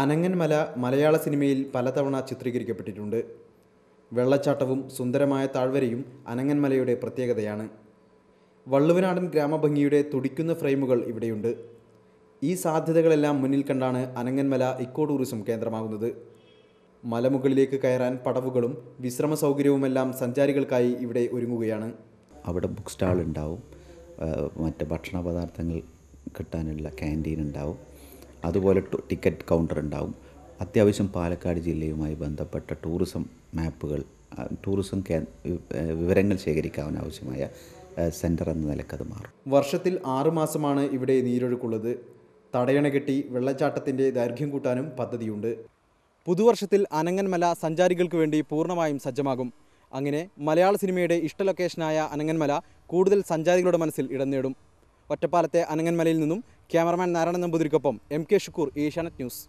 അനങ്ങൻമല മലയാള സിനിമയിൽ പലതവണ ചിത്രീകരിക്കപ്പെട്ടിട്ടുണ്ട്. വെള്ളച്ചാട്ടവും സുന്ദരമായ താഴ്വരയും അനങ്ങൻമലയുടെ പ്രത്യേകതയാണ്. വള്ളുവനാടൻ ഗ്രാമഭംഗിയുടെ തുടിക്കുന്ന ഫ്രെയിമുകൾ ഇവിടെയുണ്ട്. ഈ സാധ്യതകളെല്ലാം മുന്നിൽ കണ്ടാണ് അനങ്ങൻമല ഇക്കോ ടൂറിസം കേന്ദ്രമാകുന്നത്. മലമുകളിലേക്ക് കയറാൻ പടവുകളും വിശ്രമ സൗകര്യവുമെല്ലാം സഞ്ചാരികൾക്കായി ഇവിടെ ഒരുങ്ങുകയാണ്. അവിടെ ബുക്ക് സ്റ്റാൾ ഉണ്ടാവും, മറ്റ് ഭക്ഷണ പദാർത്ഥങ്ങൾ കിട്ടാനുള്ള ക്യാൻറ്റീൻ ഉണ്ടാവും, അതുപോലെ ടിക്കറ്റ് കൗണ്ടർ ഉണ്ടാവും. അത്യാവശ്യം പാലക്കാട് ജില്ലയുമായി ബന്ധപ്പെട്ട ടൂറിസം മാപ്പുകൾ, ടൂറിസം വിവരങ്ങൾ ശേഖരിക്കാൻ ആവശ്യമായ സെൻറ്റർ എന്ന നിലക്കത് മാറും. വർഷത്തിൽ 6 മാസമാണ് ഇവിടെ നീരൊഴുക്കുള്ളത്. തടയണ കെട്ടി വെള്ളച്ചാട്ടത്തിൻ്റെ ദൈർഘ്യം കൂട്ടാനും പദ്ധതിയുണ്ട്. പുതുവർഷത്തിൽ അനങ്ങൻമല സഞ്ചാരികൾക്ക് വേണ്ടി പൂർണ്ണമായും സജ്ജമാകും. അങ്ങനെ മലയാള സിനിമയുടെ ഇഷ്ട ലൊക്കേഷനായ അനങ്ങൻമല കൂടുതൽ സഞ്ചാരികളുടെ മനസ്സിൽ ഇടം നേടും. ഒറ്റപ്പാലത്തെ അനങ്ങൻമലയിൽ നിന്നും ക്യാമറമാൻ നാരായണൻ നമ്പൂതിരിക്കൊപ്പം MK ഷുക്കൂർ, ഏഷ്യാനെറ്റ് ന്യൂസ്.